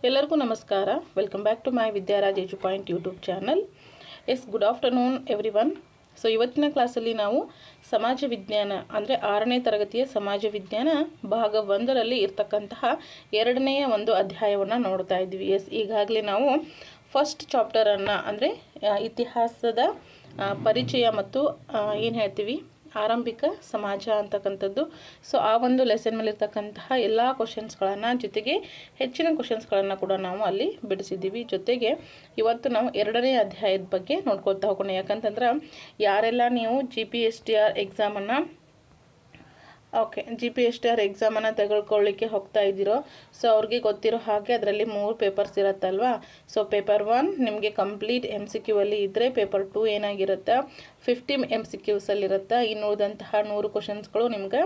ಎಲ್ಲರಿಗೂ ನಮಸ್ಕಾರ. Welcome back to my Vidyaraj edu point YouTube channel. Good afternoon everyone. So ಇವತ್ತಿನ ಕ್ಲಾಸಲ್ಲಿ ನಾವು ಸಮಾಜ ವಿಜ್ಞಾನ ಅಂದರೆ 6ನೇ ತರಗತಿಯ ಸಮಾಜ ವಿಜ್ಞಾನ ಭಾಗ 1ರಲ್ಲಿ ಇರ್ತಕ್ಕಂತಹ 2ನೆಯ ಒಂದು ಅಧ್ಯಾಯವನ್ನು ನೋಡ್ತಾ ಇದ್ವಿ. ಈಗಾಗಲೇ ನಾವು ಫಸ್ಟ್ ಚಾಪ್ಟರನ್ನು ಅಂದರೆ ಇತಿಹಾಸದ ಪರಿಚಯ ಮತ್ತು ಏನು ಹೇಳ್ತೀವಿ ಆರಂಭಿಕ ಸಮಾಜ ಅಂತಕ್ಕಂಥದ್ದು. ಸೊ ಆ ಒಂದು ಲೆಸನ್ ಮೇಲಿರ್ತಕ್ಕಂತಹ ಎಲ್ಲ ಕ್ವಶನ್ಸ್ಗಳನ್ನು ಜೊತೆಗೆ ಹೆಚ್ಚಿನ ಕ್ವಶನ್ಸ್ಗಳನ್ನು ಕೂಡ ನಾವು ಅಲ್ಲಿ ಬಿಡಿಸಿದ್ದೀವಿ. ಜೊತೆಗೆ ಇವತ್ತು ನಾವು 2ನೇ ಅಧ್ಯಾಯದ ಬಗ್ಗೆ ನೋಡ್ಕೊಳ್ತಾ ಹೋಗೋಣ. ಯಾಕಂತಂದ್ರೆ ಯಾರೆಲ್ಲ ನೀವು GPSTR ಎಕ್ಸಾಮನ್ನು GPSTR ಎಕ್ಸಾಮನ್ನು ತೆಗೆದುಕೊಳ್ಳಿಕ್ಕೆ ಹೋಗ್ತಾ ಇದ್ದೀರೋ ಸೊ ಅವ್ರಿಗೆ ಗೊತ್ತಿರೋ ಹಾಗೆ ಅದರಲ್ಲಿ 3 ಪೇಪರ್ಸ್ ಇರುತ್ತಲ್ವಾ. ಸೊ ಪೇಪರ್ 1 ನಿಮಗೆ ಕಂಪ್ಲೀಟ್ MCQ ಅಲ್ಲಿ ಇದ್ದರೆ, ಪೇಪರ್ 2 ಏನಾಗಿರುತ್ತೆ 50 MCQs ಅಲ್ಲಿರುತ್ತೆ. ಇನ್ನು ಉಳಿದಂತಹ 100 ಕ್ವಶನ್ಸ್ಗಳು ನಿಮ್ಗೆ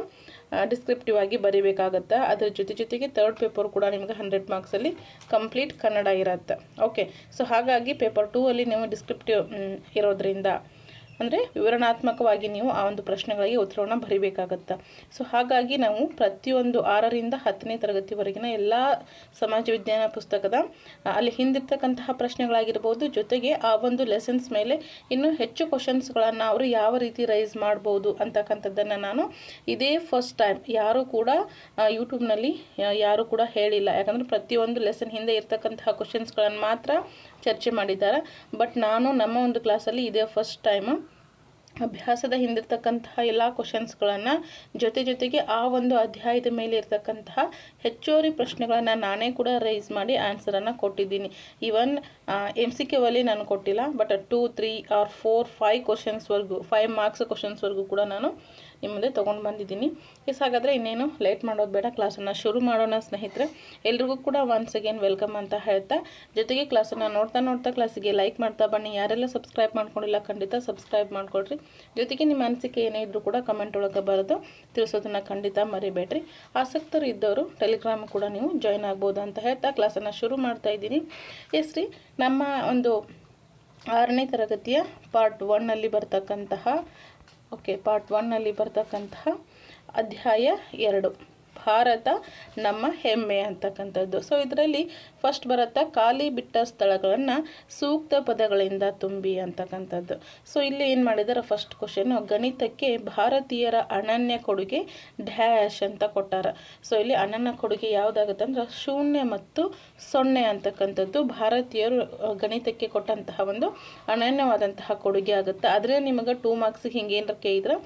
ಡಿಸ್ಕ್ರಿಪ್ಟಿವ್ ಆಗಿ ಬರೀಬೇಕಾಗತ್ತೆ. ಅದ್ರ ಜೊತೆಗೆ ಥರ್ಡ್ ಪೇಪರ್ ಕೂಡ ನಿಮ್ಗೆ 100 ಮಾರ್ಕ್ಸಲ್ಲಿ ಕಂಪ್ಲೀಟ್ ಕನ್ನಡ ಇರುತ್ತೆ. ಸೊ ಹಾಗಾಗಿ ಪೇಪರ್ 2 ಅಲ್ಲಿ ನೀವು ಡಿಸ್ಕ್ರಿಪ್ಟಿವ್ ಇರೋದ್ರಿಂದ ಅಂದರೆ ವಿವರಣಾತ್ಮಕವಾಗಿ ನೀವು ಆ ಒಂದು ಪ್ರಶ್ನೆಗಳಿಗೆ ಉತ್ತರವನ್ನು ಬರೀಬೇಕಾಗತ್ತೆ. ಸೊ ಹಾಗಾಗಿ ನಾವು ಪ್ರತಿಯೊಂದು 6ರಿಂದ 10ನೇ ತರಗತಿವರೆಗಿನ ಎಲ್ಲ ಸಮಾಜ ವಿಜ್ಞಾನ ಪುಸ್ತಕದ ಅಲ್ಲಿ ಹಿಂದಿರ್ತಕ್ಕಂತಹ ಪ್ರಶ್ನೆಗಳಾಗಿರ್ಬೋದು, ಜೊತೆಗೆ ಆ ಒಂದು ಲೆಸನ್ಸ್ ಮೇಲೆ ಇನ್ನೂ ಹೆಚ್ಚು ಕ್ವಶನ್ಸ್ಗಳನ್ನು ಅವರು ಯಾವ ರೀತಿ ರೈಸ್ ಮಾಡ್ಬೋದು ಅಂತಕ್ಕಂಥದ್ದನ್ನು ನಾನು ಇದೇ ಫಸ್ಟ್ ಟೈಮ್ ಯಾರೂ ಕೂಡ ಯೂಟ್ಯೂಬ್ನಲ್ಲಿ ಯಾರೂ ಕೂಡ ಹೇಳಿಲ್ಲ. ಯಾಕಂದರೆ ಪ್ರತಿಯೊಂದು ಲೆಸನ್ ಹಿಂದೆ ಇರ್ತಕ್ಕಂತಹ ಕ್ವಶನ್ಸ್ಗಳನ್ನು ಮಾತ್ರ ಚರ್ಚೆ ಮಾಡಿದ್ದಾರೆ. ಬಟ್ ನಾನು ನಮ್ಮ ಒಂದು ಕ್ಲಾಸಲ್ಲಿ ಇದೇ ಫಸ್ಟ್ ಟೈಮ್ ಅಭ್ಯಾಸದ ಹಿಂದಿರ್ತಕ್ಕಂತಹ ಎಲ್ಲ ಕ್ವಶನ್ಸ್ಗಳನ್ನು ಜೊತೆಗೆ ಆ ಒಂದು ಅಧ್ಯಾಯದ ಮೇಲೆ ಇರ್ತಕ್ಕಂತಹ ಹೆಚ್ಚುವರಿ ಪ್ರಶ್ನೆಗಳನ್ನು ನಾನೇ ಕೂಡ ರೈಸ್ ಮಾಡಿ ಆನ್ಸರನ್ನು ಕೊಟ್ಟಿದ್ದೀನಿ. ಈವನ್ MCQ ಅಲ್ಲಿ ನಾನು ಕೊಟ್ಟಿಲ್ಲ, ಬಟ್ 2, 3 ಆರ್ 4, 5 ಕ್ವಶನ್ಸ್ವರೆಗೂ 5 ಮಾರ್ಕ್ಸ್ ಕ್ವಶನ್ಸ್ವರೆಗೂ ಕೂಡ ನಾನು ನಿಮ್ಮ ಮುಂದೆ ತೊಗೊಂಡು ಬಂದಿದ್ದೀನಿ. ಹಾಗಾದರೆ ಇನ್ನೇನು ಲೇಟ್ ಮಾಡೋದು ಬೇಡ, ಕ್ಲಾಸನ್ನು ಶುರು ಮಾಡೋಣ ಸ್ನೇಹಿತರೆ. ಎಲ್ರಿಗೂ ಕೂಡ ಒನ್ಸ್ ಅಗೇನ್ ವೆಲ್ಕಮ್ ಅಂತ ಹೇಳ್ತಾ, ಜೊತೆಗೆ ಕ್ಲಾಸನ್ನು ನೋಡ್ತಾ ಕ್ಲಾಸಿಗೆ ಲೈಕ್ ಮಾಡ್ತಾ ಬನ್ನಿ. ಯಾರೆಲ್ಲ ಸಬ್ಸ್ಕ್ರೈಬ್ ಮಾಡ್ಕೊಂಡಿಲ್ಲ ಖಂಡಿತ ಸಬ್ಸ್ಕ್ರೈಬ್ ಮಾಡ್ಕೊಳ್ರಿ. ಜೊತೆಗೆ ನಿಮ್ಮ ಅನಿಸಿಕೆ ಏನೇ ಇದ್ರೂ ಕೂಡ ಕಮೆಂಟ್ ಒಳಗೆ ಬರೆದು ತಿಳಿಸೋದನ್ನು ಖಂಡಿತ ಮರಿಬೇಡ್ರಿ. ಆಸಕ್ತರು ಇದ್ದವರು ಟೆಲಿಗ್ರಾಮ್ ಕೂಡ ನೀವು ಜಾಯ್ನ್ ಆಗ್ಬೋದು ಅಂತ ಹೇಳ್ತಾ ಕ್ಲಾಸನ್ನು ಶುರು ಮಾಡ್ತಾ ಇದ್ದೀನಿ. ರೀ, ನಮ್ಮ ಒಂದು 6ನೇ ತರಗತಿಯ ಪಾರ್ಟ್ 1ನಲ್ಲಿ ಬರ್ತಕ್ಕಂತಹ ಅಧ್ಯಾಯ 2 ಭಾರತ ನಮ್ಮ ಹೆಮ್ಮೆ ಅಂತಕ್ಕಂಥದ್ದು. ಸೊ ಇದರಲ್ಲಿ ಫಸ್ಟ್ ಬರುತ್ತೆ ಖಾಲಿ ಬಿಟ್ಟ ಸ್ಥಳಗಳನ್ನು ಸೂಕ್ತ ಪದಗಳಿಂದ ತುಂಬಿ ಅಂತಕ್ಕಂಥದ್ದು. ಸೊ ಇಲ್ಲಿ ಏನು ಮಾಡಿದ್ದಾರೆ, ಫಸ್ಟ್ ಕ್ವಶನ್ನು ಗಣಿತಕ್ಕೆ ಭಾರತೀಯರ ಅನನ್ಯ ಕೊಡುಗೆ ಡ್ಯಾಶ್ ಅಂತ ಕೊಟ್ಟಾರ. ಸೊ ಇಲ್ಲಿ ಅನನ್ಯ ಕೊಡುಗೆ ಯಾವುದಾಗುತ್ತೆ ಅಂದ್ರೆ 0 ಮತ್ತು 0 ಅಂತಕ್ಕಂಥದ್ದು ಭಾರತೀಯರು ಗಣಿತಕ್ಕೆ ಕೊಟ್ಟಂತಹ ಒಂದು ಅನನ್ಯವಾದಂತಹ ಕೊಡುಗೆ ಆಗುತ್ತೆ. ಆದರೆ ನಿಮಗೆ 2 ಮಾರ್ಕ್ಸ್ ಹಿಂಗೇನರ ಕೇಳಿದ್ರೆ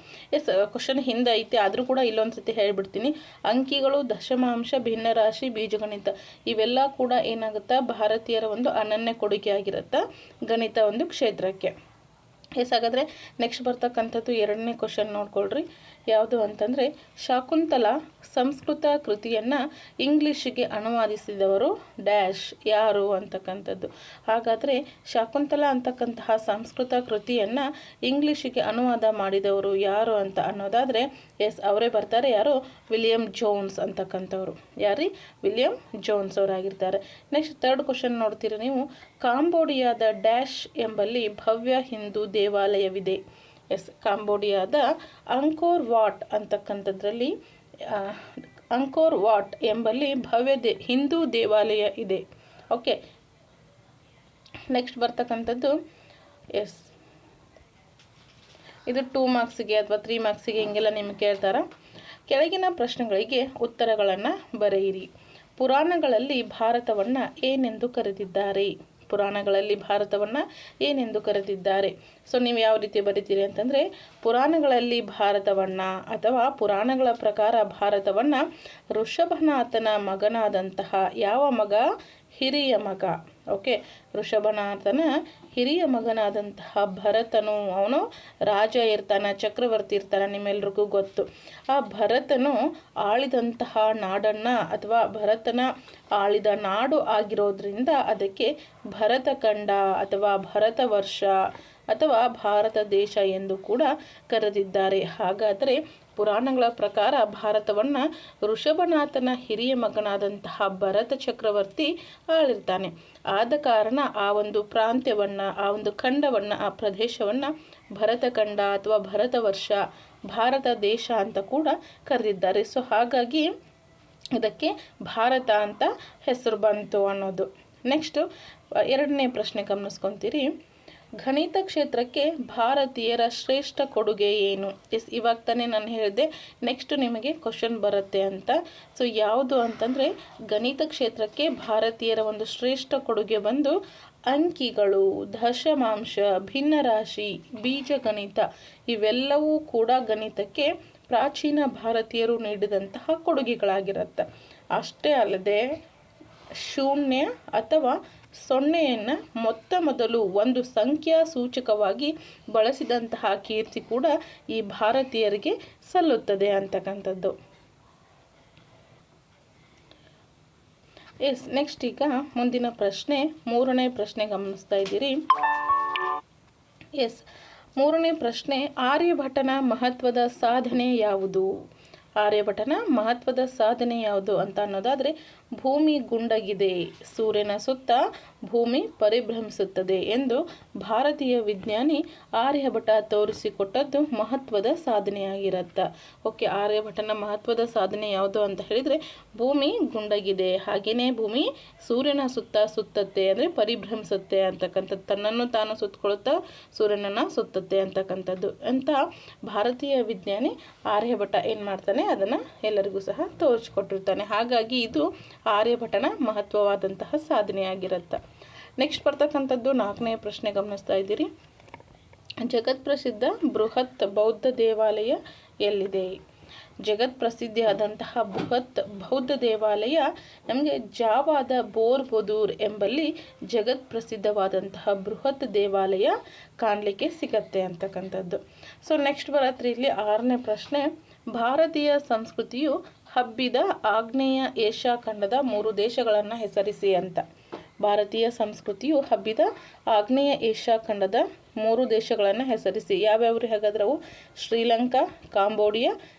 ಕ್ವಶನ್ ಹಿಂದೆ ಐತೆ, ಆದರೂ ಕೂಡ ಇಲ್ಲೊಂದು ಸತಿ ಹೇಳ್ಬಿಡ್ತೀನಿ. ಅಂಕಿಗಳು, ದಶಮಾಂಶ, ಭಿನ್ನರಾಶಿ, ಬೀಜಗಣಿತ ಇವೆಲ್ಲ ಕೂಡ ಏನಾಗುತ್ತೆ ಭಾರತೀಯರ ಒಂದು ಅನನ್ಯ ಕೊಡುಗೆ ಆಗಿರುತ್ತೆ ಗಣಿತ ಒಂದು ಕ್ಷೇತ್ರಕ್ಕೆ. ಹಾಗಾದರೆ ನೆಕ್ಸ್ಟ್ ಬರ್ತಕ್ಕಂಥದ್ದು 2ನೇ ಕ್ವಶನ್ ನೋಡ್ಕೊಳ್ರಿ. ಯಾವುದು ಅಂತಂದರೆ ಶಾಕುಂತಲ ಸಂಸ್ಕೃತ ಕೃತಿಯನ್ನು ಇಂಗ್ಲೀಷಿಗೆ ಅನುವಾದಿಸಿದವರು ಡ್ಯಾಶ್ ಯಾರು ಅಂತಕ್ಕಂಥದ್ದು. ಹಾಗಾದರೆ ಶಾಕುಂತಲ ಅಂತಕ್ಕಂತಹ ಸಂಸ್ಕೃತ ಕೃತಿಯನ್ನು ಇಂಗ್ಲೀಷಿಗೆ ಅನುವಾದ ಮಾಡಿದವರು ಯಾರು ಅಂತ ಅನ್ನೋದಾದರೆ ಅವರೇ ಬರ್ತಾರೆ. ಯಾರು? ವಿಲಿಯಂ ಜೋನ್ಸ್ ಅಂತಕ್ಕಂಥವ್ರು. ಯಾರೀ? ವಿಲಿಯಂ ಜೋನ್ಸ್ ಅವರಾಗಿರ್ತಾರೆ. ನೆಕ್ಸ್ಟ್ ಥರ್ಡ್ ಕ್ವಶನ್ ನೋಡ್ತೀರ ನೀವು. ಕಾಂಬೋಡಿಯಾದ ಡ್ಯಾಶ್ ಎಂಬಲ್ಲಿ ಭವ್ಯ ಹಿಂದೂ ದೇವಾಲಯವಿದೆ. ಕಾಂಬೋಡಿಯಾದ ಅಂಕೋರ್ ವಾಟ್ ಅಂತಕ್ಕಂಥದ್ರಲ್ಲಿ ಅಂಕೋರ್ ವಾಟ್ ಎಂಬಲ್ಲಿ ಭವ್ಯ ಹಿಂದೂ ದೇವಾಲಯ ಇದೆ. ಓಕೆ, ನೆಕ್ಸ್ಟ್ ಬರ್ತಕ್ಕಂಥದ್ದು ಇದು 2 ಮಾರ್ಕ್ಸಿಗೆ ಅಥವಾ 3 ಮಾರ್ಕ್ಸಿಗೆ ಹಿಂಗೆಲ್ಲ ನಿಮ್ಗೆ ಕೇಳ್ತಾರೆ. ಕೆಳಗಿನ ಪ್ರಶ್ನೆಗಳಿಗೆ ಉತ್ತರಗಳನ್ನು ಬರೆಯಿರಿ. ಪುರಾಣಗಳಲ್ಲಿ ಭಾರತವನ್ನು ಏನೆಂದು ಕರೆದಿದ್ದಾರೆ? ಪುರಾಣಗಳಲ್ಲಿ ಭಾರತವನ್ನು ಏನೆಂದು ಕರೆದಿದ್ದಾರೆ? ಸೊ ನೀವು ಯಾವ ರೀತಿ ಬರೀತೀರಿ ಅಂತಂದರೆ, ಪುರಾಣಗಳಲ್ಲಿ ಭಾರತವನ್ನು ಅಥವಾ ಪುರಾಣಗಳ ಪ್ರಕಾರ ಭಾರತವನ್ನು ಋಷಭನಾಥನ ಮಗನಾದಂತಹ ಯಾವ ಮಗ? ಹಿರಿಯ ಮಗ. ಓಕೆ, ಋಷಭನಾಥನ ಹಿರಿಯ ಮಗನಾದಂತಹ ಭರತನು, ಅವನು ರಾಜ ಇರ್ತಾನೆ, ಚಕ್ರವರ್ತಿ ಇರ್ತಾನೆ, ನಿಮ್ಮೆಲ್ರಿಗೂ ಗೊತ್ತು. ಆ ಭರತನು ಆಳಿದಂತಹ ನಾಡನ್ನು ಅಥವಾ ಭರತನ ಆಳಿದ ನಾಡು ಆಗಿರೋದ್ರಿಂದ ಅದಕ್ಕೆ ಭರತಖಂಡ ಅಥವಾ ಭರತ ವರ್ಷ ಅಥವಾ ಭಾರತ ದೇಶ ಎಂದು ಕೂಡ ಕರೆದಿದ್ದಾರೆ. ಹಾಗಾದರೆ ಪುರಾಣಗಳ ಪ್ರಕಾರ ಭಾರತವನ್ನು ಋಷಭನಾಥನ ಹಿರಿಯ ಮಗನಾದಂತಹ ಭರತ ಚಕ್ರವರ್ತಿ ಆಳಿರ್ತಾನೆ. ಆದ ಕಾರಣ ಆ ಒಂದು ಪ್ರಾಂತ್ಯವನ್ನು, ಆ ಒಂದು ಖಂಡವನ್ನು, ಆ ಪ್ರದೇಶವನ್ನು ಭರತಖಂಡ ಅಥವಾ ಭರತ ವರ್ಷ, ಭಾರತ ದೇಶ ಅಂತ ಕೂಡ ಕರೆದಿದ್ದಾರೆ. ಸೊ ಹಾಗಾಗಿ ಇದಕ್ಕೆ ಭಾರತ ಅಂತ ಹೆಸರು ಬಂತು ಅನ್ನೋದು. ನೆಕ್ಸ್ಟು ಎರಡನೇ ಪ್ರಶ್ನೆ ಗಮನಿಸ್ಕೊತೀರಿ. ಗಣಿತ ಕ್ಷೇತ್ರಕ್ಕೆ ಭಾರತೀಯರ ಶ್ರೇಷ್ಠ ಕೊಡುಗೆ ಏನು? ಇವಾಗ ತಾನೇ ನಾನು ಹೇಳಿದೆ ನೆಕ್ಸ್ಟ್ ನಿಮಗೆ ಕ್ವಶನ್ ಬರುತ್ತೆ ಅಂತ. ಸೊ ಯಾವುದು ಅಂತಂದರೆ ಗಣಿತ ಕ್ಷೇತ್ರಕ್ಕೆ ಭಾರತೀಯರ ಒಂದು ಶ್ರೇಷ್ಠ ಕೊಡುಗೆ ಬಂದು ಅಂಕಿಗಳು, ದಶಮಾಂಶ, ಭಿನ್ನರಾಶಿ, ಬೀಜಗಣಿತ ಇವೆಲ್ಲವೂ ಕೂಡ ಗಣಿತಕ್ಕೆ ಪ್ರಾಚೀನ ಭಾರತೀಯರು ನೀಡಿದಂತಹ ಕೊಡುಗೆಗಳಾಗಿರುತ್ತೆ. ಅಷ್ಟೇ ಅಲ್ಲದೆ ಶೂನ್ಯ ಅಥವಾ ಸೊನ್ನೆಯನ್ನು ಮೊದಲು ಒಂದು ಸಂಖ್ಯಾ ಸೂಚಕವಾಗಿ ಬಳಸಿದಂತಹ ಕೀರ್ತಿ ಕೂಡ ಈ ಭಾರತೀಯರಿಗೆ ಸಲ್ಲುತ್ತದೆ ಅಂತಕ್ಕಂಥದ್ದು. ನೆಕ್ಸ್ಟ್ ಈಗ ಮುಂದಿನ ಪ್ರಶ್ನೆ, ಮೂರನೇ ಪ್ರಶ್ನೆ ಗಮನಿಸ್ತಾ ಇದ್ದೀರಿ. ಮೂರನೇ ಪ್ರಶ್ನೆ, ಆರ್ಯಭಟನ ಮಹತ್ವದ ಸಾಧನೆ ಯಾವುದು? ಆರ್ಯಭಟನ ಮಹತ್ವದ ಸಾಧನೆ ಯಾವುದು ಅಂತ ಅನ್ನೋದಾದರೆ, ಭೂಮಿ ಗುಂಡಗಿದೆ, ಸೂರ್ಯನ ಸುತ್ತ ಭೂಮಿ ಪರಿಭ್ರಮಿಸುತ್ತದೆ ಎಂದು ಭಾರತೀಯ ವಿಜ್ಞಾನಿ ಆರ್ಯಭಟ ತೋರಿಸಿಕೊಟ್ಟದ್ದು ಮಹತ್ವದ ಸಾಧನೆಯಾಗಿರುತ್ತೆ. ಓಕೆ, ಆರ್ಯಭಟನ ಮಹತ್ವದ ಸಾಧನೆ ಯಾವುದು ಅಂತ ಹೇಳಿದರೆ ಭೂಮಿ ಗುಂಡಗಿದೆ, ಹಾಗೆಯೇ ಭೂಮಿ ಸೂರ್ಯನ ಸುತ್ತತ್ತೆ ಅಂದರೆ ಪರಿಭ್ರಮಿಸುತ್ತೆ ಅಂತಕ್ಕಂಥದ್ದು, ತನ್ನನ್ನು ತಾನು ಸುತ್ತಕೊಳ್ತಾ ಸೂರ್ಯನನ್ನು ಸುತ್ತತ್ತೆ ಅಂತಕ್ಕಂಥದ್ದು ಅಂತ ಭಾರತೀಯ ವಿಜ್ಞಾನಿ ಆರ್ಯಭಟ ಏನು ಮಾಡ್ತಾನೆ ಅದನ್ನು ಎಲ್ಲರಿಗೂ ಸಹ ತೋರಿಸಿಕೊಟ್ಟಿರ್ತಾನೆ. ಹಾಗಾಗಿ ಇದು ಆರ್ಯಭಟನ ಮಹತ್ವವಾದಂತಹ ಸಾಧನೆಯಾಗಿರುತ್ತೆ. ನೆಕ್ಸ್ಟ್ ಬರ್ತಕ್ಕಂಥದ್ದು ನಾಲ್ಕನೇ ಪ್ರಶ್ನೆ ಗಮನಿಸ್ತಾ ಇದ್ದೀರಿ. ಜಗತ್ಪ್ರಸಿದ್ಧ ಬೃಹತ್ ಬೌದ್ಧ ದೇವಾಲಯ ಎಲ್ಲಿದೆ? ಜಗತ್ ಪ್ರಸಿದ್ಧಿಯಾದಂತಹ ಬೃಹತ್ ಬೌದ್ಧ ದೇವಾಲಯ ನಮಗೆ ಜಾವಾದ ಬೋರ್ಬುದೂರ್ ಎಂಬಲ್ಲಿ ಜಗತ್ ಪ್ರಸಿದ್ಧವಾದಂತಹ ಬೃಹತ್ ದೇವಾಲಯ ಕಾಣಲಿಕ್ಕೆ ಸಿಗತ್ತೆ ಅಂತಕ್ಕಂಥದ್ದು. ಸೊ ನೆಕ್ಸ್ಟ್ ಬರತ್ರಿ ಇಲ್ಲಿ ಆರನೇ ಪ್ರಶ್ನೆ, ಭಾರತೀಯ ಸಂಸ್ಕೃತಿಯು ಹಬ್ಬಿದ ಆಗ್ನೇಯ ಏಷ್ಯಾ ಖಂಡದ 3 ದೇಶಗಳನ್ನು ಹೆಸರಿಸಿ ಅಂತ. ಭಾರತೀಯ ಸಂಸ್ಕೃತಿಯು ಹಬ್ಬಿದ ಆಗ್ನೇಯ ಏಷ್ಯಾ ಖಂಡದ 3 ದೇಶಗಳನ್ನು ಹೆಸರಿಸಿ. ಯಾವ್ಯಾವ್ರಿ ಹಾಗಾದ್ರೆ ಅವು? ಶ್ರೀಲಂಕಾ, ಕಾಂಬೋಡಿಯಾ,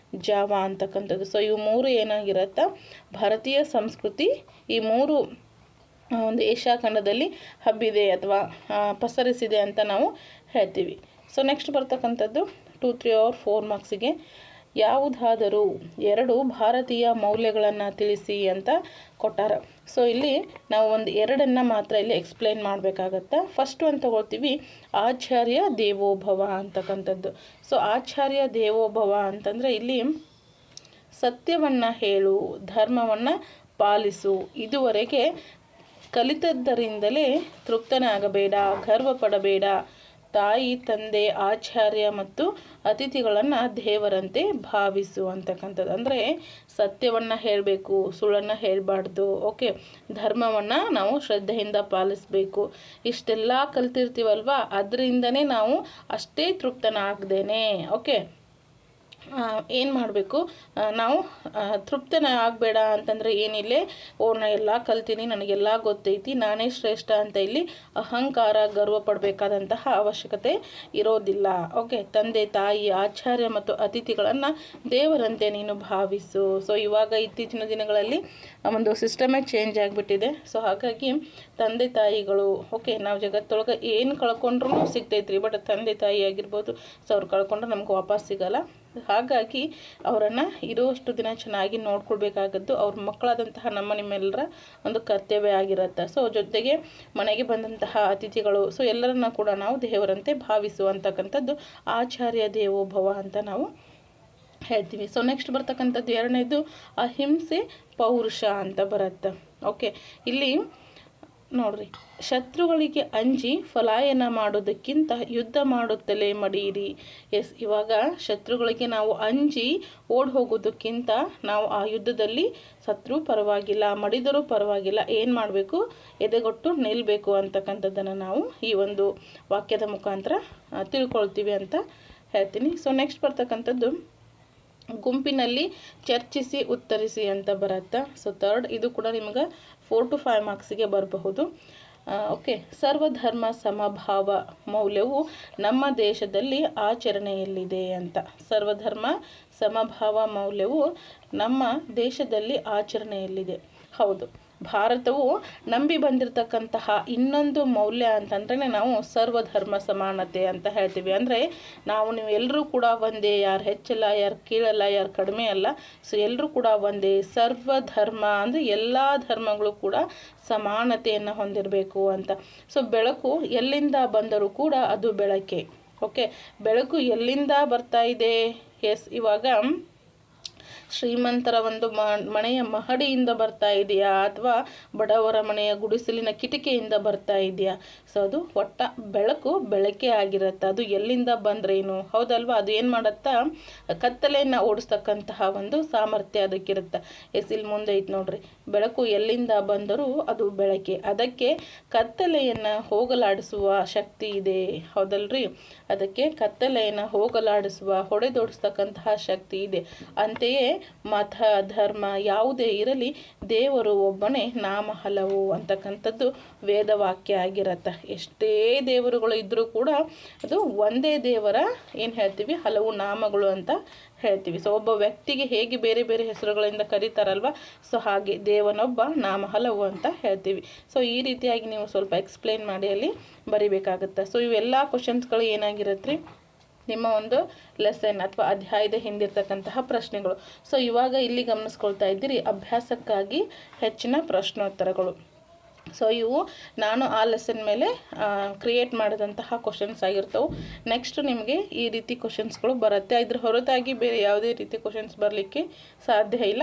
ಜಾವಾ ಅಂತಕ್ಕಂಥದ್ದು. ಸೊ ಇವು 3 ಏನಾಗಿರುತ್ತೆ, ಭಾರತೀಯ ಸಂಸ್ಕೃತಿ ಈ 3 ಒಂದು ಏಷ್ಯಾ ಖಂಡದಲ್ಲಿ ಹಬ್ಬಿದೆ ಅಥವಾ ಪಸರಿಸಿದೆ ಅಂತ ನಾವು ಹೇಳ್ತೀವಿ. ಸೊ ನೆಕ್ಸ್ಟ್ ಬರ್ತಕ್ಕಂಥದ್ದು 2, 3 or 4 ಮಾರ್ಕ್ಸಿಗೆ ಯಾವುದಾದರೂ 2 ಭಾರತೀಯ ಮೌಲ್ಯಗಳನ್ನು ತಿಳಿಸಿ ಅಂತ ಕೊಟ್ಟಾರ. ಸೊ ಇಲ್ಲಿ ನಾವು ಒಂದು 2 ಮಾತ್ರ ಇಲ್ಲಿ ಎಕ್ಸ್ಪ್ಲೈನ್ ಮಾಡಬೇಕಾಗತ್ತೆ. ಫಸ್ಟ್ ಒಂದು ತಗೊಳ್ತೀವಿ, ಆಚಾರ್ಯ ದೇವೋಭವ ಅಂತಕ್ಕಂಥದ್ದು. ಸೊ ಆಚಾರ್ಯ ದೇವೋಭವ ಅಂತಂದರೆ ಇಲ್ಲಿ ಸತ್ಯವನ್ನು ಹೇಳು, ಧರ್ಮವನ್ನು ಪಾಲಿಸು, ಇದುವರೆಗೆ ಕಲಿತದ್ದರಿಂದಲೇ ತೃಪ್ತನಾಗಬೇಡ, ಗರ್ವ ಪಡಬೇಡ, ತಾಯಿ, ತಂದೆ, ಆಚಾರ್ಯ ಮತ್ತು ಅತಿಥಿಗಳನ್ನು ದೇವರಂತೆ ಭಾವಿಸು ಅಂತಕ್ಕಂಥದ್ದು. ಅಂದರೆ ಸತ್ಯವನ್ನು ಹೇಳಬೇಕು, ಸುಳ್ಳನ್ನು ಹೇಳಬಾರ್ದು. ಓಕೆ, ಧರ್ಮವನ್ನು ನಾವು ಶ್ರದ್ಧೆಯಿಂದ ಪಾಲಿಸಬೇಕು. ಇಷ್ಟೆಲ್ಲ ಕಲ್ತಿರ್ತೀವಲ್ವ, ಅದರಿಂದನೇ ನಾವು ಅಷ್ಟೇ ತೃಪ್ತನಾಗ್ದೇನೆ ಓಕೆ ಏನು ಮಾಡಬೇಕು, ನಾವು ತೃಪ್ತನ ಆಗಬೇಡ ಅಂತಂದರೆ ಏನಿಲ್ಲ, ನಾ ಎಲ್ಲ ಕಲ್ತೀನಿ, ನನಗೆಲ್ಲ ಗೊತ್ತೈತಿ, ನಾನೇ ಶ್ರೇಷ್ಠ ಅಂತ ಇಲ್ಲಿ ಅಹಂಕಾರ ಗರ್ವ ಪಡಬೇಕಾದಂತಹ ಅವಶ್ಯಕತೆ ಇರೋದಿಲ್ಲ. ಓಕೆ, ತಂದೆ ತಾಯಿ ಆಚಾರ್ಯ ಮತ್ತು ಅತಿಥಿಗಳನ್ನು ದೇವರಂತೆ ನೀನು ಭಾವಿಸು. ಸೊ ಇವಾಗ ಇತ್ತೀಚಿನ ದಿನಗಳಲ್ಲಿ ಒಂದು ಸಿಸ್ಟಮೇ ಚೇಂಜ್ ಆಗಿಬಿಟ್ಟಿದೆ. ಸೊ ಹಾಗಾಗಿ ತಂದೆ ತಾಯಿಗಳು ಓಕೆ, ನಾವು ಜಗತ್ತೊಳಗೆ ಏನು ಕಳ್ಕೊಂಡ್ರೂ ಸಿಗ್ತೈತ್ರಿ, ಬಟ್ ತಂದೆ ತಾಯಿ ಆಗಿರ್ಬೋದು, ಸೊ ಅವ್ರು ಕಳ್ಕೊಂಡ್ರೆ ನಮ್ಗೆ ವಾಪಸ್ ಸಿಗಲ್ಲ. ಹಾಗಾಗಿ ಅವರನ್ನು ಇರುವಷ್ಟು ದಿನ ಚೆನ್ನಾಗಿ ನೋಡ್ಕೊಳ್ಬೇಕಾಗದ್ದು ಅವ್ರ ಮಕ್ಕಳಾದಂತಹ ನಿಮ್ಮೆಲ್ಲರ ಒಂದು ಕರ್ತವ್ಯ ಆಗಿರುತ್ತೆ. ಸೊ ಜೊತೆಗೆ ಮನೆಗೆ ಬಂದಂತಹ ಅತಿಥಿಗಳು, ಸೊ ಎಲ್ಲರನ್ನ ಕೂಡ ನಾವು ದೇವರಂತೆ ಭಾವಿಸುವಂತಕ್ಕಂಥದ್ದು ಆಚಾರ್ಯ ದೇವೋಭವ ಅಂತ ನಾವು ಹೇಳ್ತೀವಿ. ಸೊ ನೆಕ್ಸ್ಟ್ ಬರ್ತಕ್ಕಂಥದ್ದು ಎರಡನೇದು ಅಹಿಂಸೆ ಪೌರುಷ ಅಂತ ಬರುತ್ತೆ. ಓಕೆ, ಇಲ್ಲಿ ನೋಡ್ರಿ, ಶತ್ರುಗಳಿಗೆ ಅಂಜಿ ಪಲಾಯನ ಮಾಡೋದಕ್ಕಿಂತ ಯುದ್ಧ ಮಾಡುತ್ತಲೇ ಮಡಿಯಿರಿ. ಇವಾಗ ಶತ್ರುಗಳಿಗೆ ನಾವು ಅಂಜಿ ಓಡಿ ಹೋಗೋದಕ್ಕಿಂತ ನಾವು ಆ ಯುದ್ಧದಲ್ಲಿ ಸತ್ರು ಪರವಾಗಿಲ್ಲ, ಮಡಿದರೂ ಪರವಾಗಿಲ್ಲ, ಏನು ಮಾಡಬೇಕು, ಎದೆಗೊಟ್ಟು ನಿಲ್ಲಬೇಕು ಅಂತಕ್ಕಂಥದ್ದನ್ನು ನಾವು ಈ ಒಂದು ವಾಕ್ಯದ ಮುಖಾಂತರ ತಿಳ್ಕೊಳ್ತೀವಿ ಅಂತ ಹೇಳ್ತೀನಿ. ಸೊ ನೆಕ್ಸ್ಟ್ ಬರ್ತಕ್ಕಂಥದ್ದು ಗುಂಪಿನಲ್ಲಿ ಚರ್ಚಿಸಿ ಉತ್ತರಿಸಿ ಅಂತ ಬರುತ್ತೆ. ಸೊ ಥರ್ಡ್, ಇದು ಕೂಡ ನಿಮಗೆ 4 to 5 ಮಾರ್ಕ್ಸಿಗೆ ಬರಬಹುದು. ಓಕೆ, ಸರ್ವಧರ್ಮ ಸಮಭಾವ ಮೌಲ್ಯವು ನಮ್ಮ ದೇಶದಲ್ಲಿ ಆಚರಣೆಯಲ್ಲಿದೆ ಅಂತ. ಸರ್ವಧರ್ಮ ಸಮಭಾವ ಮೌಲ್ಯವು ನಮ್ಮ ದೇಶದಲ್ಲಿ ಆಚರಣೆಯಲ್ಲಿದೆ. ಹೌದು, ಭಾರತವು ನಂಬಿ ಬಂದಿರತಕ್ಕಂತಹ ಇನ್ನೊಂದು ಮೌಲ್ಯ ಅಂತಂದ್ರೆ ನಾವು ಸರ್ವಧರ್ಮ ಸಮಾನತೆ ಅಂತ ಹೇಳ್ತೀವಿ. ಅಂದರೆ ನೀವು ಎಲ್ಲರೂ ಕೂಡ ಒಂದೇ, ಯಾರು ಹೆಚ್ಚಲ್ಲ, ಯಾರು ಕೀಳಲ್ಲ, ಯಾರು ಕಡಿಮೆ ಅಲ್ಲ. ಸೊ ಎಲ್ಲರೂ ಕೂಡ ಒಂದೇ. ಸರ್ವಧರ್ಮ ಅಂದರೆ ಎಲ್ಲ ಧರ್ಮಗಳು ಕೂಡ ಸಮಾನತೆಯನ್ನು ಹೊಂದಿರಬೇಕು ಅಂತ. ಸೊ ಬೆಳಕು ಎಲ್ಲಿಂದ ಬಂದರೂ ಕೂಡ ಅದು ಬೆಳಕೆ. ಓಕೆ, ಬೆಳಕು ಎಲ್ಲಿಂದ ಬರ್ತಾ ಇದೆ? ಎಸ್, ಇವಾಗ ಶ್ರೀಮಂತರ ಒಂದು ಮನೆಯ ಮಹಡಿಯಿಂದ ಬರ್ತಾ ಇದೆಯಾ, ಅಥವಾ ಬಡವರ ಮನೆಯ ಗುಡಿಸಲಿನ ಕಿಟಕಿಯಿಂದ ಬರ್ತಾ ಇದೆಯಾ? ಸೊ ಅದು ಬೆಳಕು ಬೆಳಕೆ ಆಗಿರುತ್ತೆ. ಅದು ಎಲ್ಲಿಂದ ಬಂದ್ರೇನು, ಹೌದಲ್ವಾ? ಅದು ಏನು ಮಾಡುತ್ತಾ, ಕತ್ತಲೆಯನ್ನು ಓಡಿಸ್ತಕ್ಕಂತಹ ಒಂದು ಸಾಮರ್ಥ್ಯ ಅದಕ್ಕಿರುತ್ತೆ. ಇಲ್ಲಿ ಮುಂದೆ ಐತೆ ನೋಡ್ರಿ, ಬೆಳಕು ಎಲ್ಲಿಂದ ಬಂದರೂ ಅದು ಬೆಳಕೆ. ಅದಕ್ಕೆ ಕತ್ತಲೆಯನ್ನು ಹೋಗಲಾಡಿಸುವ ಶಕ್ತಿ ಇದೆ, ಹೌದಲ್ರಿ? ಅದಕ್ಕೆ ಕತ್ತಲೆಯನ್ನು ಹೋಗಲಾಡಿಸುವ, ಹೊಡೆದೋಡಿಸ್ತಕ್ಕಂತಹ ಶಕ್ತಿ ಇದೆ. ಅಂತೆಯೇ ಮತ ಧರ್ಮ ಯಾವುದೇ ಇರಲಿ, ದೇವರು ಒಬ್ಬನೇ, ನಾಮ ಹಲವು ಅಂತಕ್ಕಂಥದ್ದು ವೇದವಾಕ್ಯ ಆಗಿರತ್ತೆ. ಎಷ್ಟೇ ದೇವರುಗಳು ಇದ್ದರೂ ಕೂಡ ಅದು ಒಂದೇ ದೇವರ ಏನು ಹೇಳ್ತೀವಿ, ಹಲವು ನಾಮಗಳು ಅಂತ ಹೇಳ್ತೀವಿ. ಸೊ ಒಬ್ಬ ವ್ಯಕ್ತಿಗೆ ಹೇಗೆ ಬೇರೆ ಬೇರೆ ಹೆಸರುಗಳಿಂದ ಕರೀತಾರಲ್ವ, ಸೊ ಹಾಗೆ ದೇವನೊಬ್ಬ, ನಾಮ ಹಲವು ಅಂತ ಹೇಳ್ತೀವಿ. ಸೊ ಈ ರೀತಿಯಾಗಿ ನೀವು ಸ್ವಲ್ಪ ಎಕ್ಸ್ಪ್ಲೇನ್ ಮಾಡಿ ಅಲ್ಲಿ ಬರಿಬೇಕಾಗುತ್ತೆ. ಸೊ ಇವೆಲ್ಲ ಕ್ವಶನ್ಸ್ಗಳು ಏನಾಗಿರುತ್ತೆ, ನಿಮ್ಮ ಒಂದು ಲೆಸನ್ ಅಥವಾ ಅಧ್ಯಾಯದ ಹಿಂದಿರ್ತಕ್ಕಂತಹ ಪ್ರಶ್ನೆಗಳು. ಸೊ ಇವಾಗ ಇಲ್ಲಿ ಗಮನಿಸ್ಕೊಳ್ತಾ ಇದ್ದೀರಿ ಅಭ್ಯಾಸಕ್ಕಾಗಿ ಹೆಚ್ಚಿನ ಪ್ರಶ್ನೋತ್ತರಗಳು. ಸೊ ಇವು ನಾನು ಆ ಲೆಸನ್ ಮೇಲೆ ಕ್ರಿಯೇಟ್ ಮಾಡಿದಂತಹ ಕ್ವಶನ್ಸ್ ಆಗಿರ್ತವೆ. ನೆಕ್ಸ್ಟ್ ನಿಮಗೆ ಈ ರೀತಿ ಕ್ವಶನ್ಸ್ಗಳು ಬರುತ್ತೆ. ಇದ್ರ ಹೊರತಾಗಿ ಬೇರೆ ಯಾವುದೇ ರೀತಿ ಕ್ವಶನ್ಸ್ ಬರಲಿಕ್ಕೆ ಸಾಧ್ಯ ಇಲ್ಲ.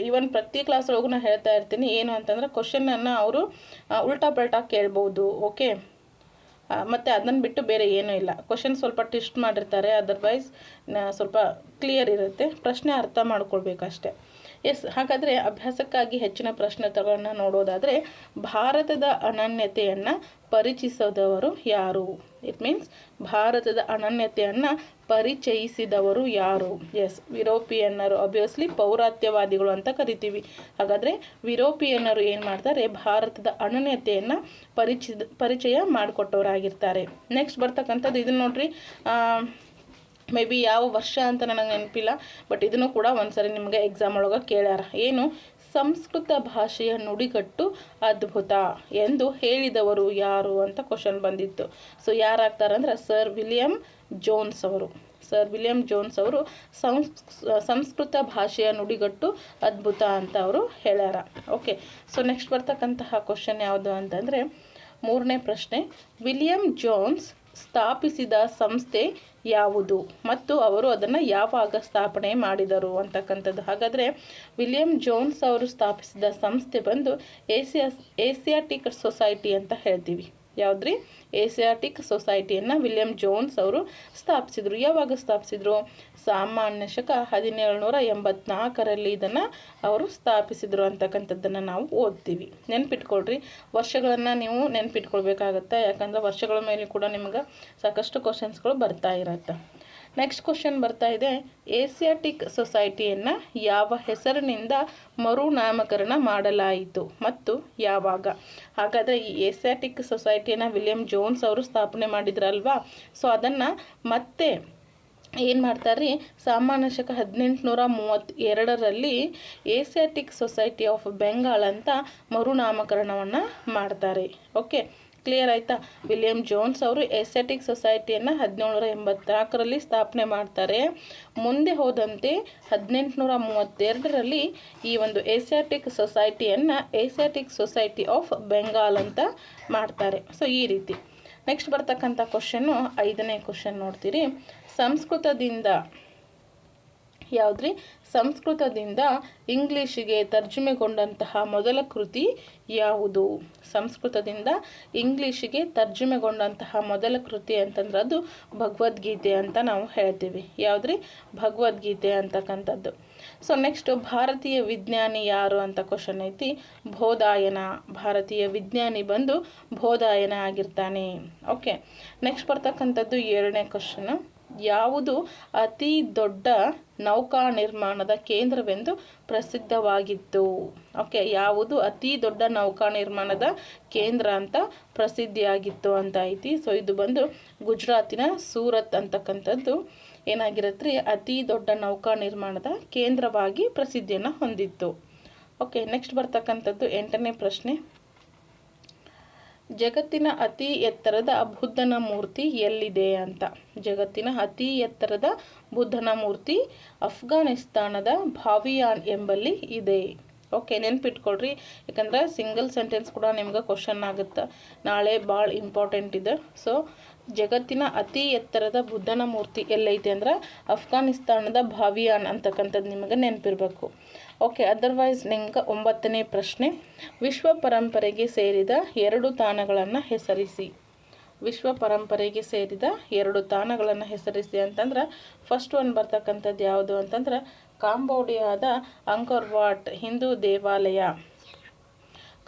ಇವನ್ ಪ್ರತಿ ಕ್ಲಾಸ್ ಒಳಗೂ ನಾನು ಹೇಳ್ತಾ ಇರ್ತೀನಿ, ಏನು ಅಂತಂದರೆ ಕ್ವಶನನ್ನು ಅವರು ಉಲ್ಟಾ ಪಲ್ಟಾ ಕೇಳ್ಬೋದು. ಓಕೆ, ಮತ್ತು ಅದನ್ನು ಬಿಟ್ಟು ಬೇರೆ ಏನೂ ಇಲ್ಲ. ಕ್ವಶನ್ ಸ್ವಲ್ಪ ಟ್ವಿಸ್ಟ್ ಮಾಡಿರ್ತಾರೆ, ಅದರ್ವೈಸ್ ಸ್ವಲ್ಪ ಕ್ಲಿಯರ್ ಇರುತ್ತೆ. ಪ್ರಶ್ನೆ ಅರ್ಥ ಮಾಡ್ಕೊಳ್ಬೇಕಷ್ಟೆ. ಹಾಗಾದರೆ ಅಭ್ಯಾಸಕ್ಕಾಗಿ ಹೆಚ್ಚಿನ ಪ್ರಶ್ನೋತ್ತರಗಳನ್ನು ನೋಡೋದಾದರೆ, ಭಾರತದ ಅನನ್ಯತೆಯನ್ನು ಪರಿಚಯಿಸಿದವರು ಯಾರು? ಇಟ್ ಮೀನ್ಸ್ ಭಾರತದ ಅನನ್ಯತೆಯನ್ನು ಪರಿಚಯಿಸಿದವರು ಯಾರು? ವಿರೋಪಿಯನ್ನರು. ಆಬ್ವಿಯಸ್ಲಿ ಪೌರಾತ್ಯವಾದಿಗಳು ಅಂತ ಕರಿತೀವಿ. ಹಾಗಾದರೆ ವಿರೋಪಿಯನ್ನರು ಏನು ಮಾಡ್ತಾರೆ, ಭಾರತದ ಅನನ್ಯತೆಯನ್ನು ಪರಿಚಯ ಮಾಡಿಕೊಟ್ಟವರಾಗಿರ್ತಾರೆ. ನೆಕ್ಸ್ಟ್ ಬರ್ತಕ್ಕಂಥದ್ದು ಇದನ್ನು ನೋಡ್ರಿ, ಮೇ ಬಿ ಯಾವ ವರ್ಷ ಅಂತ ನನಗೆ ನೆನಪಿಲ್ಲ, ಬಟ್ ಇದನ್ನು ಕೂಡ ಒಂದ್ಸರಿ ನಿಮಗೆ ಎಕ್ಸಾಮ್ ಒಳಗೆ ಕೇಳ್ಯಾರ. ಏನು, ಸಂಸ್ಕೃತ ಭಾಷೆಯ ನುಡಿಗಟ್ಟು ಅದ್ಭುತ ಎಂದು ಹೇಳಿದವರು ಯಾರು ಅಂತ ಕ್ವಶನ್ ಬಂದಿತ್ತು. ಸೊ ಯಾರಾಗ್ತಾರಂದ್ರೆ ಸರ್ ವಿಲಿಯಂ ಜೋನ್ಸ್ ಅವರು. ಸರ್ ವಿಲಿಯಂ ಜೋನ್ಸ್ ಅವರು ಸಂಸ್ಕೃತ ಭಾಷೆಯ ನುಡಿಗಟ್ಟು ಅದ್ಭುತ ಅಂತ ಅವರು ಹೇಳ್ಯಾರ. ಓಕೆ, ಸೊ ನೆಕ್ಸ್ಟ್ ಬರ್ತಕ್ಕಂತಹ ಕ್ವಶನ್ ಯಾವುದು ಅಂತಂದರೆ, ಮೂರನೇ ಪ್ರಶ್ನೆ, ವಿಲಿಯಂ ಜೋನ್ಸ್ ಸ್ಥಾಪಿಸಿದ ಸಂಸ್ಥೆ ಯಾವುದು ಮತ್ತು ಅವರು ಅದನ್ನು ಯಾವಾಗ ಸ್ಥಾಪನೆ ಮಾಡಿದರು ಅಂತಕ್ಕಂಥದ್ದು. ಹಾಗಾದರೆ ವಿಲಿಯಂ ಜೋನ್ಸ್ ಅವರು ಸ್ಥಾಪಿಸಿದ ಸಂಸ್ಥೆ ಬಂದು ಏಸಿಯಾಟಿಕ್ ಸೊಸೈಟಿ ಅಂತ ಹೇಳ್ತೀವಿ. ಯಾವುದ್ರಿ? ಏಸಿಯಾಟಿಕ್ ಸೊಸೈಟಿಯನ್ನು ವಿಲಿಯಂ ಜೋನ್ಸ್ ಅವರು ಸ್ಥಾಪಿಸಿದರು. ಯಾವಾಗ ಸ್ಥಾಪಿಸಿದರು? ಸಾಮಾನ್ಯ ಶಕ 1784ರಲ್ಲಿ ಇದನ್ನು ಅವರು ಸ್ಥಾಪಿಸಿದರು ಅಂತಕ್ಕಂಥದ್ದನ್ನು ನಾವು ಓದ್ತೀವಿ. ನೆನ್ಪಿಟ್ಕೊಳ್ರಿ, ವರ್ಷಗಳನ್ನು ನೀವು ನೆನ್ಪಿಟ್ಕೊಳ್ಬೇಕಾಗತ್ತೆ, ಯಾಕಂದರೆ ವರ್ಷಗಳ ಮೇಲೆ ಕೂಡ ನಿಮ್ಗೆ ಸಾಕಷ್ಟು ಕ್ವಶನ್ಸ್ಗಳು ಬರ್ತಾ ಇರತ್ತೆ. ನೆಕ್ಸ್ಟ್ ಕ್ವಶನ್ ಬರ್ತಾ ಇದೆ, ಏಸಿಯಾಟಿಕ್ ಸೊಸೈಟಿಯನ್ನು ಯಾವ ಹೆಸರಿನಿಂದ ಮರುನಾಮಕರಣ ಮಾಡಲಾಯಿತು ಮತ್ತು ಯಾವಾಗ? ಹಾಗಾದರೆ ಈ ಏಸಿಯಾಟಿಕ್ ಸೊಸೈಟಿಯನ್ನು ವಿಲಿಯಂ ಜೋನ್ಸ್ ಅವರು ಸ್ಥಾಪನೆ ಮಾಡಿದ್ರಲ್ವಾ, ಸೊ ಅದನ್ನು ಮತ್ತೆ ಏನು ಮಾಡ್ತಾರೆ ರೀ, ಸಾಮಾನ್ಯ ಶಕ 1832ರಲ್ಲಿ ಏಸಿಯಾಟಿಕ್ ಸೊಸೈಟಿ ಆಫ್ ಬೆಂಗಾಲ್ ಅಂತ ಮರುನಾಮಕರಣವನ್ನು ಮಾಡ್ತಾರೆ. ಓಕೆ, ಕ್ಲಿಯರ್ ಆಯಿತಾ? ವಿಲಿಯಂ ಜೋನ್ಸ್ ಅವರು ಏಸಿಯಾಟಿಕ್ ಸೊಸೈಟಿಯನ್ನು 1784ರಲ್ಲಿ ಸ್ಥಾಪನೆ ಮಾಡ್ತಾರೆ. ಮುಂದೆ ಹೋದಂತೆ 1832ರಲ್ಲಿ ಈ ಒಂದು ಏಸಿಯಾಟಿಕ್ ಸೊಸೈಟಿಯನ್ನು ಏಸಿಯಾಟಿಕ್ ಸೊಸೈಟಿ ಆಫ್ ಬೆಂಗಾಲ್ ಅಂತ ಮಾಡ್ತಾರೆ. ಸೊ ಈ ರೀತಿ. ನೆಕ್ಸ್ಟ್ ಬರ್ತಕ್ಕಂಥ ಕ್ವಶನ್ನು 5ನೇ ಕ್ವಶನ್ ನೋಡ್ತೀರಿ, ಸಂಸ್ಕೃತದಿಂದ ಯಾವುದ್ರಿ? ಸಂಸ್ಕೃತದಿಂದ ಇಂಗ್ಲೀಷಿಗೆ ತರ್ಜುಮೆಗೊಂಡಂತಹ ಮೊದಲ ಕೃತಿ ಯಾವುದು? ಸಂಸ್ಕೃತದಿಂದ ಇಂಗ್ಲೀಷಿಗೆ ತರ್ಜುಮೆಗೊಂಡಂತಹ ಮೊದಲ ಕೃತಿ ಅಂತಂದ್ರೆ ಅದು ಭಗವದ್ಗೀತೆ ಅಂತ ನಾವು ಹೇಳ್ತೀವಿ. ಯಾವುದ್ರಿ? ಭಗವದ್ಗೀತೆ ಅಂತಕ್ಕಂಥದ್ದು. ಸೊ ನೆಕ್ಸ್ಟ್, ಭಾರತೀಯ ವಿಜ್ಞಾನಿ ಯಾರು ಅಂತ ಕ್ವಶನ್ ಐತಿ. ಬೋಧಾಯನ. ಭಾರತೀಯ ವಿಜ್ಞಾನಿ ಬಂದು ಬೋಧಾಯನ ಆಗಿರ್ತಾನೆ. ಓಕೆ, ನೆಕ್ಸ್ಟ್ ಬರ್ತಕ್ಕಂಥದ್ದು 7ನೇ ಕ್ವಶನ್, ಯಾವುದು ಅತಿ ದೊಡ್ಡ ನೌಕಾ ನಿರ್ಮಾಣದ ಕೇಂದ್ರವೆಂದು ಪ್ರಸಿದ್ಧವಾಗಿತ್ತು? ಓಕೆ, ಯಾವುದು ಅತಿ ದೊಡ್ಡ ನೌಕಾ ನಿರ್ಮಾಣದ ಕೇಂದ್ರ ಅಂತ ಪ್ರಸಿದ್ಧಿಯಾಗಿತ್ತು ಅಂತ ಐತಿ. ಸೊ ಇದು ಬಂದು ಗುಜರಾತಿನ ಸೂರತ್ ಅಂತಕ್ಕಂಥದ್ದು ಏನಾಗಿರತ್ತೆ ರೀ, ಅತಿ ದೊಡ್ಡ ನೌಕಾ ನಿರ್ಮಾಣದ ಕೇಂದ್ರವಾಗಿ ಪ್ರಸಿದ್ಧಿಯನ್ನು ಹೊಂದಿತ್ತು. ಓಕೆ, ನೆಕ್ಸ್ಟ್ ಬರ್ತಕ್ಕಂಥದ್ದು 8ನೇ ಪ್ರಶ್ನೆ. ಜಗತ್ತಿನ ಅತಿ ಎತ್ತರದ ಬುದ್ಧನ ಮೂರ್ತಿ ಎಲ್ಲಿದೆ ಅಂತ. ಜಗತ್ತಿನ ಅತಿ ಎತ್ತರದ ಬುದ್ಧನ ಮೂರ್ತಿ ಅಫ್ಘಾನಿಸ್ತಾನದ ಭಾವಿಯಾನ್ ಎಂಬಲ್ಲಿ ಇದೆ. ಓಕೆ, ನೆನ್ಪಿಟ್ಕೊಳ್ರಿ, ಯಾಕಂದ್ರೆ ಸಿಂಗಲ್ ಸೆಂಟೆನ್ಸ್ ಕೂಡ ನಿಮ್ಗೆ ಕ್ವಶನ್ ಆಗುತ್ತೆ, ನಾಳೆ ಭಾಳ ಇಂಪಾರ್ಟೆಂಟ್ ಇದೆ. ಸೊ ಜಗತ್ತಿನ ಅತಿ ಎತ್ತರದ ಬುದ್ಧನ ಮೂರ್ತಿ ಎಲ್ಲೈತೆ ಅಂದ್ರೆ ಅಫ್ಘಾನಿಸ್ತಾನದ ಭಾವಿಯಾನ್ ಅಂತಕ್ಕಂಥದ್ದು ನಿಮಗೆ ನೆನಪಿರಬೇಕು. ಓಕೆ, ಅದರ್ವೈಸ್ ನಿಮ್ಗೆ 9ನೇ ಪ್ರಶ್ನೆ. ವಿಶ್ವ ಪರಂಪರೆಗೆ ಸೇರಿದ 2 ತಾಣಗಳನ್ನು ಹೆಸರಿಸಿ. ವಿಶ್ವ ಪರಂಪರೆಗೆ ಸೇರಿದ 2 ತಾಣಗಳನ್ನು ಹೆಸರಿಸಿ ಅಂತಂದ್ರೆ ಫಸ್ಟ್ ಒನ್ ಬರ್ತಕ್ಕಂಥದ್ದು ಯಾವುದು ಅಂತಂದ್ರೆ ಕಾಂಬೋಡಿಯಾದ ಅಂಕೋರ್ ವಾಟ್ ಹಿಂದೂ ದೇವಾಲಯ.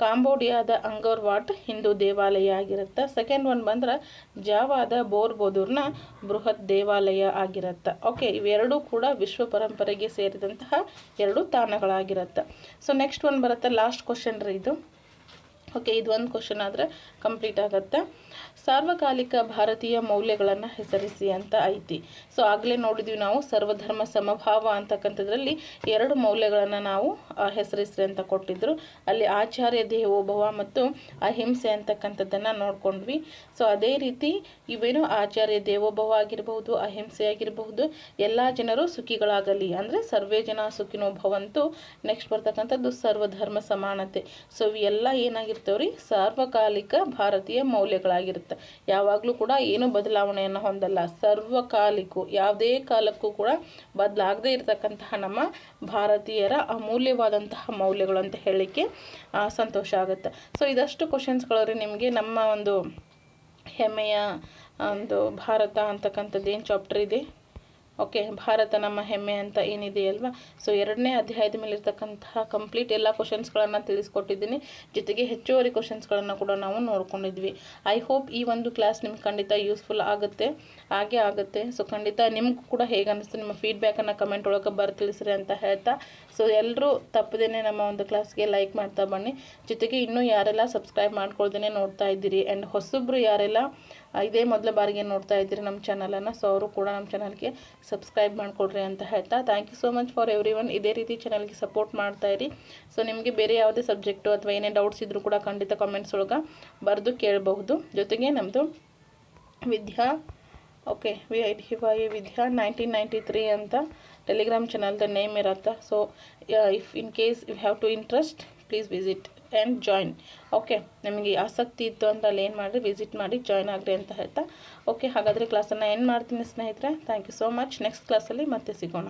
ಕಾಂಬೋಡಿಯಾದ ಅಂಕೋರ್ ವಾಟ್ ಹಿಂದೂ ದೇವಾಲಯ ಆಗಿರುತ್ತೆ. ಸೆಕೆಂಡ್ ಒನ್ ಬಂದ್ರೆ ಜಾವಾದ ಬೋರ್ಬೋದೂರ್ನ ಬೃಹತ್ ದೇವಾಲಯ ಆಗಿರುತ್ತೆ. ಓಕೆ, ಇವೆರಡೂ ಕೂಡ ವಿಶ್ವ ಪರಂಪರೆಗೆ ಸೇರಿದಂತಹ 2 ತಾಣಗಳಾಗಿರುತ್ತೆ. ಸೊ ನೆಕ್ಸ್ಟ್ ಒನ್ ಬರುತ್ತೆ, ಲಾಸ್ಟ್ ಕ್ವಶನ್ ರೀ ಇದು. ಓಕೆ, ಇದು ಒಂದು ಕ್ವಶನ್ ಆದರೆ ಕಂಪ್ಲೀಟ್ ಆಗುತ್ತೆ. ಸಾರ್ವಕಾಲಿಕ ಭಾರತೀಯ ಮೌಲ್ಯಗಳನ್ನು ಹೆಸರಿಸಿ ಅಂತ ಐತಿ. ಸೊ ಆಗಲೇ ನೋಡಿದ್ವಿ ನಾವು ಸರ್ವಧರ್ಮ ಸಮಭಾವ ಅಂತಕ್ಕಂಥದ್ರಲ್ಲಿ 2 ಮೌಲ್ಯಗಳನ್ನು ನಾವು ಹೆಸರಿಸ್ರಿ ಅಂತ ಕೊಟ್ಟಿದ್ರು. ಅಲ್ಲಿ ಆಚಾರ್ಯ ದೇವೋಭವ ಮತ್ತು ಅಹಿಂಸೆ ಅಂತಕ್ಕಂಥದ್ದನ್ನು ನೋಡ್ಕೊಂಡ್ವಿ. ಸೊ ಅದೇ ರೀತಿ ಇವೇನು ಆಚಾರ್ಯ ದೇವೋಭವ ಆಗಿರಬಹುದು, ಅಹಿಂಸೆ ಆಗಿರಬಹುದು, ಎಲ್ಲ ಜನರು ಸುಖಿಗಳಾಗಲಿ ಅಂದರೆ ಸರ್ವೇ ಜನ ಸುಖಿನೋ ಭವಂತು. ನೆಕ್ಸ್ಟ್ ಬರ್ತಕ್ಕಂಥದ್ದು ಸರ್ವಧರ್ಮ ಸಮಾನತೆ. ಸೊ ಇವೆಲ್ಲ ಏನಾಗಿರ್ತವ್ರಿ, ಸಾರ್ವಕಾಲಿಕ ಭಾರತೀಯ ಮೌಲ್ಯಗಳಾಗಿರುತ್ತೆ. ಯಾವಾಗಲೂ ಕೂಡ ಏನು ಬದಲಾವಣೆಯನ್ನು ಹೊಂದಲ್ಲ, ಸರ್ವಕಾಲಿಕ, ಯಾವುದೇ ಕಾಲಕ್ಕೂ ಕೂಡ ಬದಲಾಗದೇ ಇರತಕ್ಕಂತಹ ನಮ್ಮ ಭಾರತೀಯರ ಅಮೂಲ್ಯವಾದಂತಹ ಮೌಲ್ಯಗಳು ಅಂತ ಹೇಳಲಿಕ್ಕೆ ಸಂತೋಷ ಆಗುತ್ತೆ. ಸೊ ಇದಷ್ಟು ಕ್ವಶನ್ಸ್ಗಳವ್ರಿ ನಿಮಗೆ ನಮ್ಮ ಒಂದು ಹೆಮ್ಮೆಯ ಒಂದು ಭಾರತ ಅಂತಕ್ಕಂಥದ್ದು ಏನು ಚಾಪ್ಟರ್ ಇದೆ. ಓಕೆ, ಭಾರತ ನಮ್ಮ ಹೆಮ್ಮೆ ಅಂತ ಏನಿದೆ ಅಲ್ವಾ. ಸೊ 2ನೇ ಅಧ್ಯಾಯದ ಮೇಲೆ ಇರ್ತಕ್ಕಂತಹ ಕಂಪ್ಲೀಟ್ ಎಲ್ಲ ಕ್ವಶನ್ಸ್ಗಳನ್ನು ತಿಳಿಸ್ಕೊಟ್ಟಿದ್ದೀನಿ. ಜೊತೆಗೆ ಹೆಚ್ಚುವರಿ ಕ್ವಶನ್ಸ್ಗಳನ್ನು ಕೂಡ ನಾವು ನೋಡ್ಕೊಂಡಿದ್ವಿ. ಐ ಹೋಪ್ ಈ ಒಂದು ಕ್ಲಾಸ್ ನಿಮ್ಗೆ ಖಂಡಿತ ಯೂಸ್ಫುಲ್ ಆಗುತ್ತೆ, ಹಾಗೆ ಆಗುತ್ತೆ. ಸೊ ಖಂಡಿತ ನಿಮ್ಗೆ ಕೂಡ ಹೇಗೆ ಅನ್ನಿಸ್ತು ನಿಮ್ಮ ಫೀಡ್ಬ್ಯಾಕನ್ನು ಕಮೆಂಟ್ ಒಳಗೆ ತಿಳಿಸ್ರಿ ಅಂತ ಹೇಳ್ತಾ, ಸೊ ಎಲ್ಲರೂ ತಪ್ಪದೇನೆ ನಮ್ಮ ಒಂದು ಕ್ಲಾಸ್ಗೆ ಲೈಕ್ ಮಾಡ್ತಾ ಬನ್ನಿ. ಜೊತೆಗೆ ಇನ್ನೂ ಯಾರೆಲ್ಲ ಸಬ್ಸ್ಕ್ರೈಬ್ ಮಾಡ್ಕೊಳ್ದೇ ನೋಡ್ತಾ ಇದ್ದೀರಿ ಆ್ಯಂಡ್ ಹೊಸಬ್ರು ಯಾರೆಲ್ಲ ಇದೇ ಮೊದಲ ಬಾರಿಗೆ ನೋಡ್ತಾ ಇದ್ದೀರಿ ನಮ್ಮ ಚಾನಲನ್ನು, ಸೊ ಅವರು ಕೂಡ ನಮ್ಮ ಚಾನಲ್ಗೆ ಸಬ್ಸ್ಕ್ರೈಬ್ ಮಾಡಿಕೊಡ್ರಿ ಅಂತ ಹೇಳ್ತಾ, thank you so much for everyone. ಇದೇ ರೀತಿ ಚಾನಲ್ಗೆ ಸಪೋರ್ಟ್ ಮಾಡ್ತಾ ಇರಿ. ಸೊ ನಿಮಗೆ ಬೇರೆ ಯಾವುದೇ ಸಬ್ಜೆಕ್ಟು ಅಥವಾ ಏನೇ ಡೌಟ್ಸ್ ಇದ್ದರೂ ಕೂಡ ಖಂಡಿತ ಕಾಮೆಂಟ್ಸ್ ಒಳಗೆ ಬರೆದು ಕೇಳಬಹುದು. ಜೊತೆಗೆ ನಮ್ಮದು ವಿದ್ಯಾ ವಿದ್ಯಾ 1993 ಅಂತ ಟೆಲಿಗ್ರಾಮ್ ಚಾನಲ್ದ ನೇಮ್ ಇರುತ್ತೆ. So if in case you have to interest please visit and join. Okay, ನಿಮಗೆ ಆಸಕ್ತಿ ಇತ್ತು ಅಂದರೆ ಅಲ್ಲಿ ಏನು ಮಾಡಿರಿ, ವಿಸಿಟ್ ಮಾಡಿ ಜಾಯ್ನ್ ಆಗಿರಿ ಅಂತ ಹೇಳ್ತಾ, ಓಕೆ ಹಾಗಾದರೆ ಕ್ಲಾಸನ್ನು ಎಂಡ್ ಮಾಡ್ತೀನಿ ಸ್ನೇಹಿತರೆ. Thank you so much. Next ಕ್ಲಾಸಲ್ಲಿ ಮತ್ತೆ ಸಿಗೋಣ.